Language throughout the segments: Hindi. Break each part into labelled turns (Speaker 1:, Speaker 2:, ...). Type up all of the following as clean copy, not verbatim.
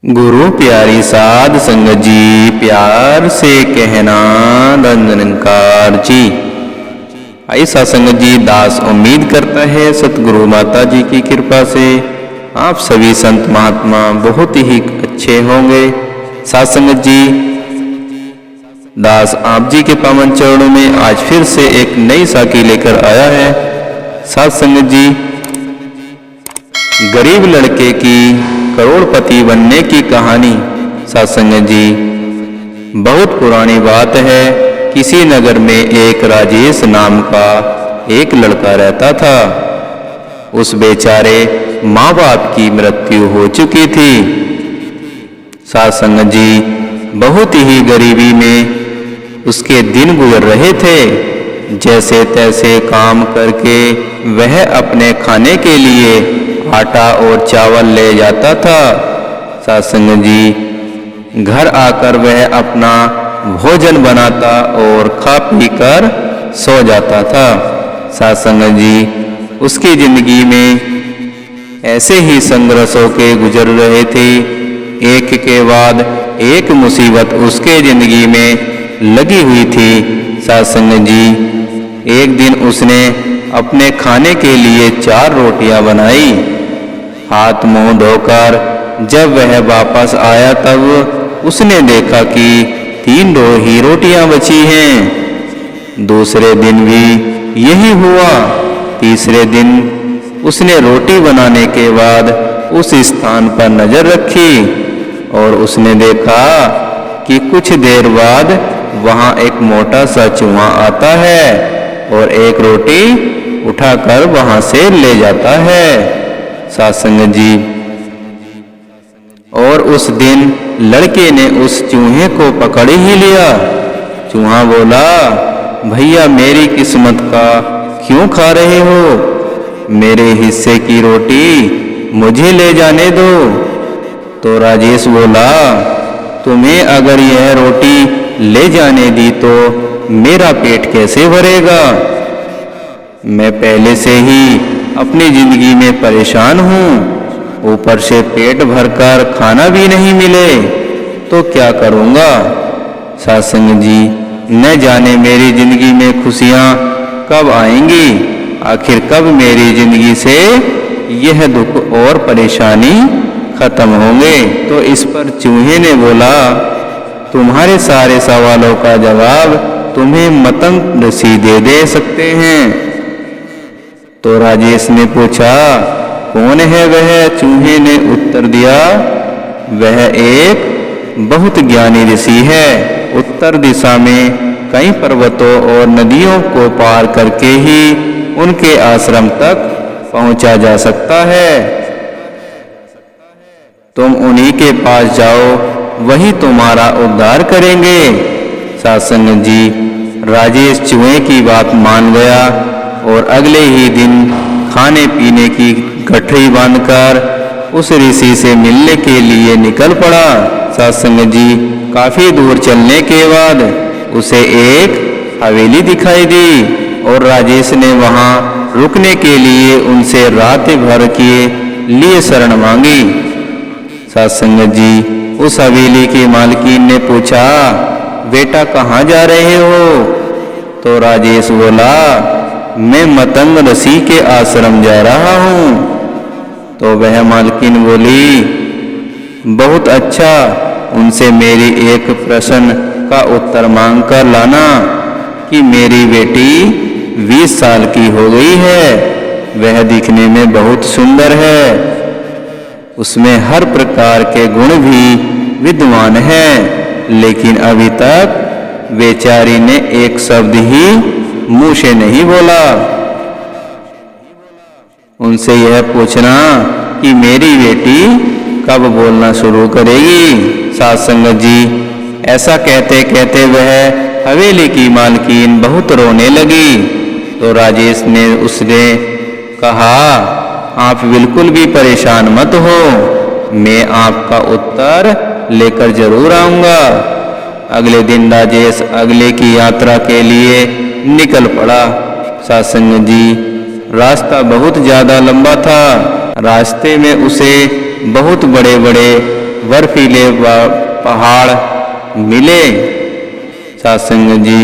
Speaker 1: गुरु प्यारी साध संगत जी, प्यार से कहना निरंकार जी। ऐसा संगत जी, दास उम्मीद करता है सतगुरु माता जी की कृपा से आप सभी संत महात्मा बहुत ही अच्छे होंगे। साध संगत जी, दास आप जी के पावन चरणों में आज फिर से एक नई साखी लेकर आया है। साध संगत जी, गरीब लड़के की करोड़पति बनने की कहानी। साध संगत जी, बहुत पुरानी बात है। किसी नगर में एक राजेश नाम का एक लड़का रहता था। उस बेचारे माँ बाप की मृत्यु हो चुकी थी। साध संगत जी, बहुत ही गरीबी में उसके दिन गुजर रहे थे। जैसे तैसे काम करके वह अपने खाने के लिए आटा और चावल ले जाता था। साध संगत जी, घर आकर वह अपना भोजन बनाता और खा पी कर सो जाता था। साध संगत जी, उसकी जिंदगी में ऐसे ही संघर्षों के गुजर रहे थे। एक के बाद एक मुसीबत उसके जिंदगी में लगी हुई थी। साध संगत जी, एक दिन उसने अपने खाने के लिए 4 रोटियां बनाई। हाथ मुंह धोकर जब वह वापस आया तब उसने देखा कि 3 ही रोटियां बची हैं। दूसरे दिन भी यही हुआ। तीसरे दिन उसने रोटी बनाने के बाद उस स्थान पर नजर रखी और उसने देखा कि कुछ देर बाद वहां एक मोटा सा चूहा आता है और एक रोटी उठाकर वहां से ले जाता है। साध संगत जी, और उस दिन लड़के ने उस चूहे को पकड़ ही लिया। चूहा बोला, भैया मेरी किस्मत का क्यों खा रहे हो? मेरे हिस्से की रोटी मुझे ले जाने दो। तो राजेश बोला, तुम्हें अगर यह रोटी ले जाने दी तो मेरा पेट कैसे भरेगा? मैं पहले से ही अपनी जिंदगी में परेशान हूँ, ऊपर से पेट भरकर खाना भी नहीं मिले तो क्या करूँगा? साध संगत जी, न जाने मेरी जिंदगी में खुशियाँ कब आएंगी, आखिर कब मेरी जिंदगी से यह दुख और परेशानी खत्म होंगे। तो इस पर चूहे ने बोला, तुम्हारे सारे सवालों का जवाब तुम्हें मतंग ऋषि दे सकते हैं। तो राजेश ने पूछा, कौन है वह? चूहे ने उत्तर दिया, वह एक बहुत ज्ञानी ऋषि है। उत्तर दिशा में कई पर्वतों और नदियों को पार करके ही उनके आश्रम तक पहुंचा जा सकता है। तुम उन्हीं के पास जाओ, वही तुम्हारा उद्धार करेंगे। साध संगत जी, राजेश चूहे की बात मान गया और अगले ही दिन खाने पीने की गठरी बांधकर उस ऋषि से मिलने के लिए निकल पड़ा। साध संगत जी, काफी दूर चलने के बाद उसे एक हवेली दिखाई दी और राजेश ने वहां रुकने के लिए उनसे रात भर के लिए शरण मांगी। साध संगत जी, उस हवेली की मालकिन ने पूछा, बेटा कहाँ जा रहे हो? तो राजेश बोला, मैं मतंग ऋषि के आश्रम जा रहा हूँ। तो वह मालकिन बोली, बहुत अच्छा, उनसे मेरी एक प्रश्न का उत्तर मांग कर लाना कि मेरी बेटी 20 साल की हो गई है। वह दिखने में बहुत सुंदर है, उसमें हर प्रकार के गुण भी विद्यमान हैं, लेकिन अभी तक बेचारी ने एक शब्द ही मुंह से नहीं बोला। उनसे यह पूछना कि मेरी बेटी कब बोलना शुरू करेगी। साध संगत जी, ऐसा कहते कहते वह हवेली की मालकिन बहुत रोने लगी। तो राजेश ने उसने कहा, आप बिल्कुल भी परेशान मत हो, मैं आपका उत्तर लेकर जरूर आऊंगा। अगले दिन राजेश अगले की यात्रा के लिए निकल पड़ा। साध संगत जी, रास्ता बहुत ज्यादा लंबा था। रास्ते में उसे बहुत बड़े बड़े बर्फीले पहाड़ मिले। सत्संग जी,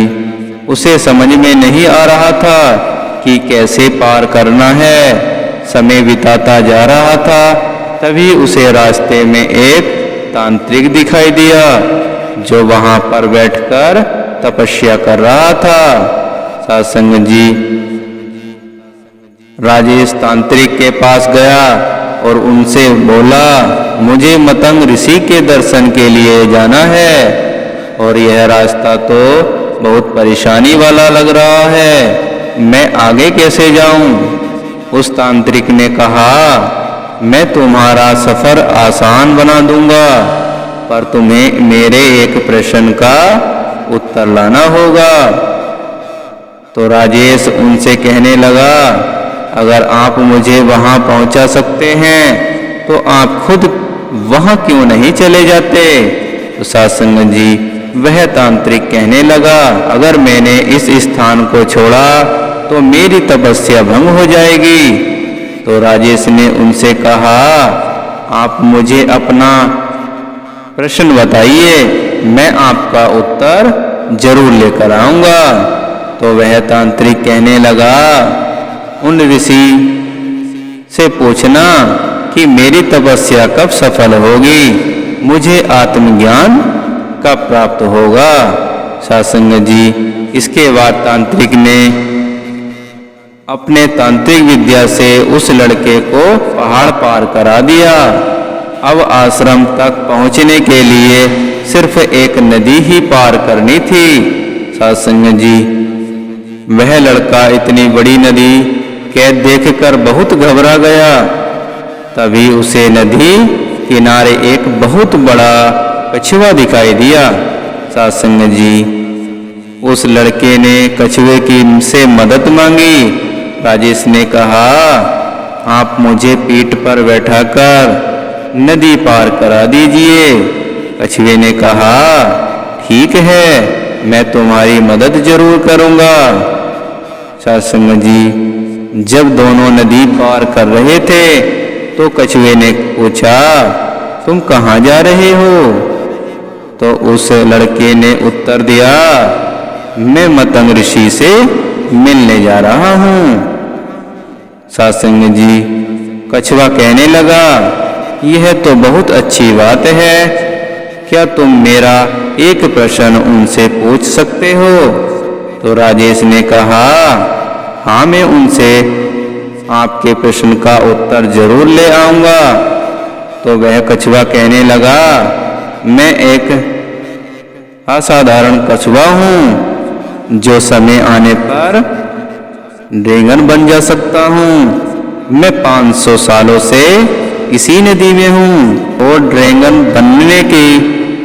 Speaker 1: उसे समझ में नहीं आ रहा था कि कैसे पार करना है। समय बिताता जा रहा था, तभी उसे रास्ते में एक तांत्रिक दिखाई दिया जो वहां पर बैठकर तपस्या कर रहा था। सत्संग जी, राजेश तांत्रिक के पास गया और उनसे बोला, मुझे मतंग ऋषि के दर्शन के लिए जाना है और यह रास्ता तो बहुत परेशानी वाला लग रहा है, मैं आगे कैसे जाऊं? उस तांत्रिक ने कहा, मैं तुम्हारा सफर आसान बना दूंगा, पर तुम्हें मेरे एक प्रश्न का उत्तर लाना होगा। तो राजेश उनसे कहने लगा, अगर आप मुझे वहां पहुंचा सकते हैं तो आप खुद वहां क्यों नहीं चले जाते? तो सत्संग जी, वह तांत्रिक कहने लगा, अगर मैंने इस स्थान को छोड़ा तो मेरी तपस्या भंग हो जाएगी। तो राजेश ने उनसे कहा, आप मुझे अपना प्रश्न बताइए, मैं आपका उत्तर जरूर लेकर आऊंगा। तो वह तांत्रिक कहने लगा, उन ऋषि से पूछना कि मेरी तपस्या कब सफल होगी, मुझे आत्मज्ञान कब प्राप्त होगा। सत्संग जी, इसके बाद तांत्रिक ने अपने तांत्रिक विद्या से उस लड़के को पहाड़ पार करा दिया। अब आश्रम तक पहुंचने के लिए सिर्फ एक नदी ही पार करनी थी। सत्संग जी, वह लड़का इतनी बड़ी नदी कैद देखकर बहुत घबरा गया। तभी उसे नदी किनारे एक बहुत बड़ा कछुआ दिखाई दिया। सत्संग जी, उस लड़के ने कछुए की से मदद मांगी। राजेश ने कहा, आप मुझे पीठ पर बैठाकर नदी पार करा दीजिए। कछुए ने कहा, ठीक है, मैं तुम्हारी मदद जरूर करूंगा। सत्संग जी, जब दोनों नदी पार कर रहे थे तो कछुए ने पूछा, तुम कहाँ जा रहे हो? तो उस लड़के ने उत्तर दिया, मैं मतंग ऋषि से मिलने जा रहा हूँ। सत्संग जी, कछुआ कहने लगा, यह तो बहुत अच्छी बात है, क्या तुम मेरा एक प्रश्न उनसे पूछ सकते हो? तो राजेश ने कहा, हाँ, मैं उनसे आपके प्रश्न का उत्तर जरूर ले आऊंगा। तो वह कछुआ कहने लगा, मैं एक असाधारण कछुआ हूँ जो समय आने पर ड्रैगन बन जा सकता हूँ। मैं 500 सालों से इसी नदी में हूँ और ड्रैगन बनने की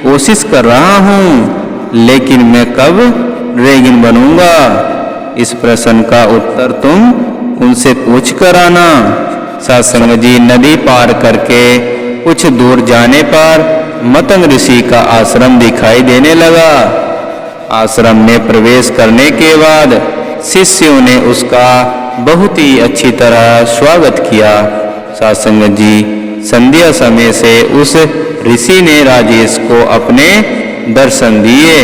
Speaker 1: कोशिश कर रहा हूँ, लेकिन मैं कब ड्रैगन बनूंगा? इस प्रश्न का उत्तर तुम उनसे पूछ कर आना। सत्संग जी, नदी पार करके कुछ दूर जाने पर मतंग ऋषि का आश्रम दिखाई देने लगा। आश्रम में प्रवेश करने के बाद शिष्यों ने उसका बहुत ही अच्छी तरह स्वागत किया। सत्संग जी, संध्या समय से उस ऋषि ने राजेश को अपने दर्शन दिए।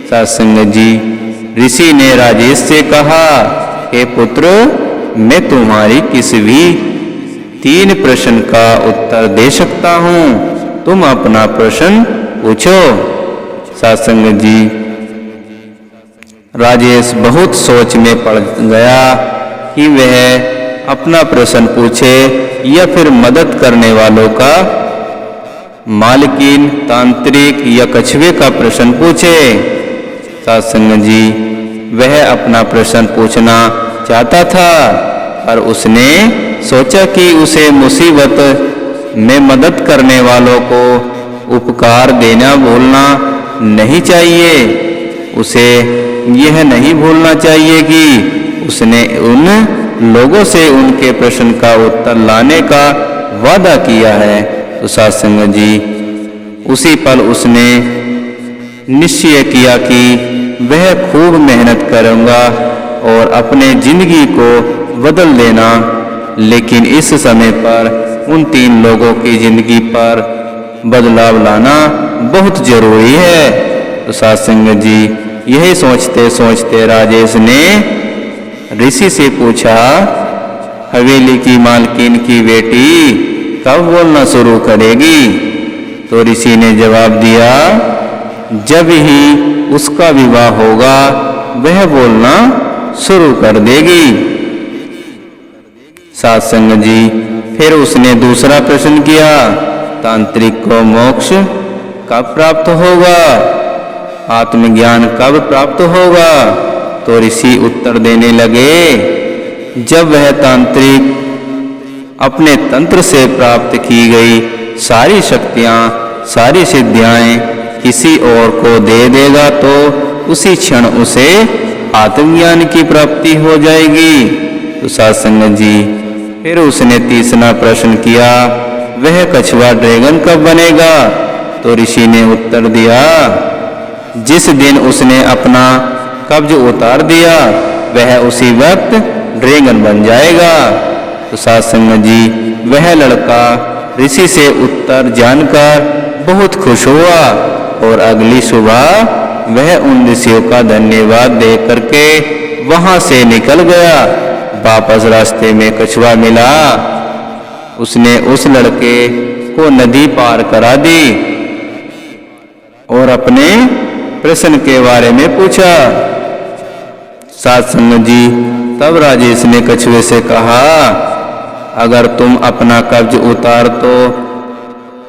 Speaker 1: सत्संग जी, ऋषि ने राजेश से कहा, हे पुत्र, मैं तुम्हारी किसी भी 3 प्रश्न का उत्तर दे सकता हूँ, तुम अपना प्रश्न पूछो। सत्संग जी, राजेश बहुत सोच में पड़ गया कि वह अपना प्रश्न पूछे या फिर मदद करने वालों का मालकिन, तांत्रिक या कछुए का प्रश्न पूछे। सत्संग जी, वह अपना प्रश्न पूछना चाहता था, पर उसने सोचा कि उसे मुसीबत में मदद करने वालों को उपकार देना भूलना नहीं चाहिए। उसे यह नहीं भूलना चाहिए कि उसने उन लोगों से उनके प्रश्न का उत्तर लाने का वादा किया है। तो सत्संग जी, उसी पल उसने निश्चय किया कि वह खूब मेहनत करूंगा और अपने जिंदगी को बदल देना। लेकिन इस समय पर उन 3 लोगों की जिंदगी पर बदलाव लाना बहुत जरूरी है। तो साध संगत जी, यही सोचते सोचते राजेश ने ऋषि से पूछा, हवेली की मालकिन की बेटी कब बोलना शुरू करेगी? तो ऋषि ने जवाब दिया, जब ही उसका विवाह होगा वह बोलना शुरू कर देगी। साध संगत जी, फिर उसने दूसरा प्रश्न किया, तांत्रिक को मोक्ष कब प्राप्त होगा? आत्मज्ञान कब प्राप्त होगा? तो ऋषि उत्तर देने लगे, जब वह तांत्रिक अपने तंत्र से प्राप्त की गई सारी शक्तियां, सारी सिद्धियां किसी और को दे देगा तो उसी क्षण उसे आत्मज्ञान की प्राप्ति हो जाएगी। तो साध संगत जी, फिर उसने तीसरा प्रश्न किया, वह कछुआ ड्रैगन कब बनेगा? तो ऋषि ने उत्तर दिया, जिस दिन उसने अपना कब्ज उतार दिया वह उसी वक्त ड्रैगन बन जाएगा। तो साध संगत जी, वह लड़का ऋषि से उत्तर जानकर बहुत खुश हुआ और अगली सुबह वह उन ऋषियों का धन्यवाद दे करके वहां से निकल गया। वापस रास्ते में कछुआ मिला, उसने उस लड़के को नदी पार करा दी और अपने प्रश्न के बारे में पूछा। साध संगत जी, तब राजेश ने कछुए से कहा, अगर तुम अपना कब्ज उतार तो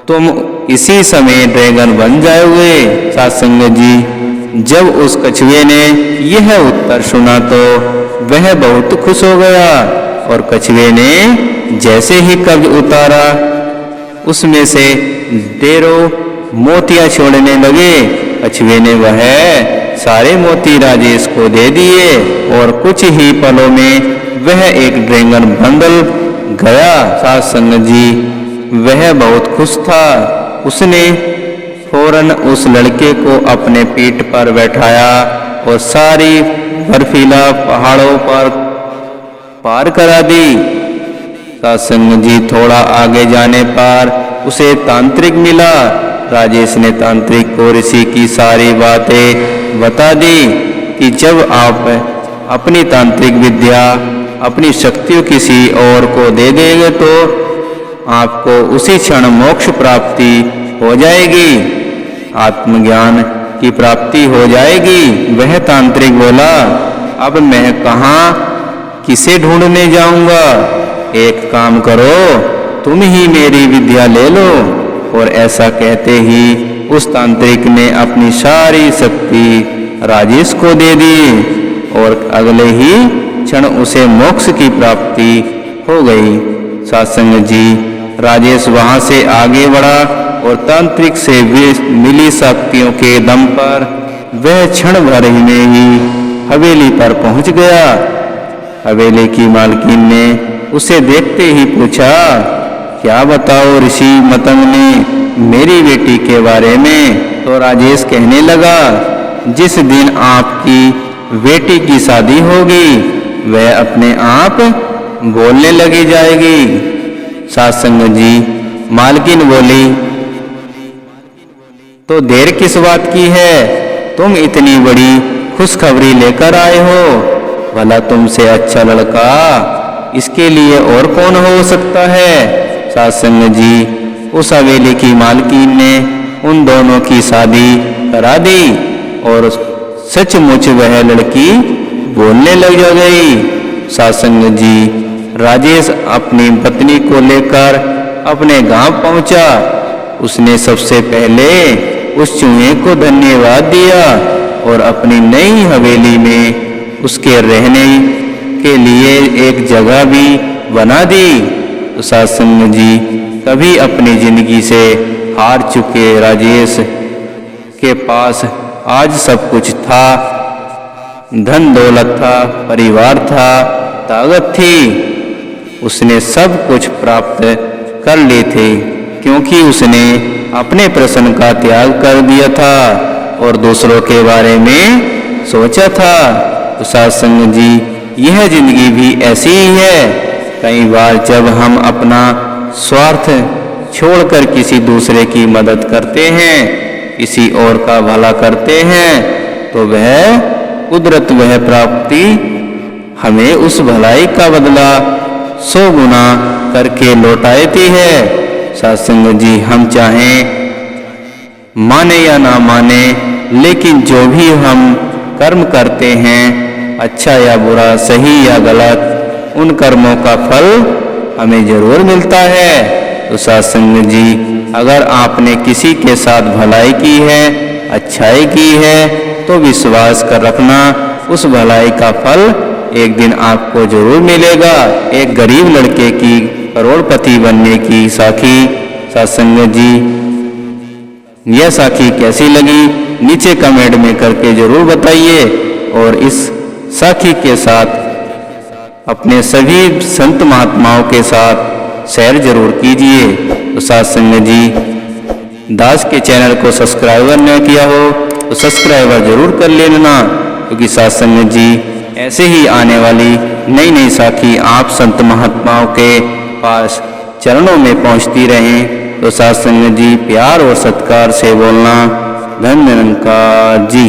Speaker 1: तुम इसी समय ड्रैगन बन जाओगे। साध संगत जी, जब उस कछुए ने यह उत्तर सुना तो वह बहुत खुश हो गया और कछुए ने जैसे ही कब्ज उतारा उसमें से ढेरों मोतियां छोड़ने लगे। कछुए ने वह सारे मोती राजेश को दे दिए और कुछ ही पलों में वह एक ड्रैगन बंदल गया। साध संगत जी, वह बहुत खुश था। उसने फौरन उस लड़के को अपने पीठ पर बैठाया और सारी बर्फीला पहाड़ों पर पार करा दी। साध संगत जी, थोड़ा आगे जाने पर उसे तांत्रिक मिला। राजेश ने तांत्रिक को ऋषि की सारी बातें बता दी कि जब आप अपनी तांत्रिक विद्या, अपनी शक्तियों किसी और को दे देंगे तो आपको उसी क्षण मोक्ष प्राप्ति हो जाएगी, आत्मज्ञान की प्राप्ति हो जाएगी। वह तांत्रिक बोला, अब मैं कहाँ किसे ढूंढने जाऊंगा? एक काम करो, तुम ही मेरी विद्या ले लो। और ऐसा कहते ही उस तांत्रिक ने अपनी सारी शक्ति राजेश को दे दी और अगले ही क्षण उसे मोक्ष की प्राप्ति हो गई। साध संगत जी, राजेश वहां से आगे बढ़ा और तांत्रिक से मिली शक्तियों के दम पर वह क्षण भर में ही हवेली पर पहुंच गया। हवेली की मालकिन ने उसे देखते ही पूछा, क्या बताओ ऋषि मतंग ने मेरी बेटी के बारे में? तो राजेश कहने लगा, जिस दिन आपकी बेटी की शादी होगी वह अपने आप बोलने लगी जाएगी। साध संगत जी, मालकिन बोली, तो देर किस बात की है? तुम इतनी बड़ी खुशखबरी लेकर आए हो, भला तुमसे अच्छा लड़का इसके लिए और कौन हो सकता है? साध संगत जी, उस हवेली की मालकिन ने उन दोनों की शादी करा दी और सचमुच वह लड़की बोलने लग गई। साध संगत जी, राजेश अपनी पत्नी को लेकर अपने गांव पहुंचा। उसने सबसे पहले उस चूहे को धन्यवाद दिया और अपनी नई हवेली में उसके रहने के लिए एक जगह भी बना दी। तो साध संगत जी, कभी अपनी जिंदगी से हार चुके राजेश के पास आज सब कुछ था, धन दौलत था, परिवार था, ताकत थी। उसने सब कुछ प्राप्त कर ली थी क्योंकि उसने अपने प्रश्न का त्याग कर दिया था और दूसरों के बारे में सोचा था। तो साध संगत जी, यह जिंदगी भी ऐसी ही है। कई बार जब हम अपना स्वार्थ छोड़कर किसी दूसरे की मदद करते हैं, किसी और का भला करते हैं, तो वह कुदरत वह प्राप्ति हमें उस भलाई का बदला 100 गुना करके लौटाती है। सत्संग जी, हम चाहें माने या ना माने, लेकिन जो भी हम कर्म करते हैं, अच्छा या बुरा, सही या गलत, उन कर्मों का फल हमें जरूर मिलता है। तो सत्संग जी, अगर आपने किसी के साथ भलाई की है, अच्छाई की है, तो विश्वास कर रखना उस भलाई का फल एक दिन आपको जरूर मिलेगा। एक गरीब लड़के की करोड़पति बनने की साखी। सत्संग जी, यह साखी कैसी लगी नीचे कमेंट में करके जरूर बताइए, और इस साखी के साथ अपने सभी संत महात्माओं के साथ शेयर जरूर कीजिए। तो सत्संग जी, दास के चैनल को सब्सक्राइबर न किया हो तो सब्सक्राइबर जरूर कर लेना, क्योंकि सत्संग जी ऐसे ही आने वाली नई नई साखी आप संत महात्माओं के पास चरणों में पहुंचती रहें। तो सत्संग जी, प्यार और सत्कार से बोलना। धन्य निरंकार जी।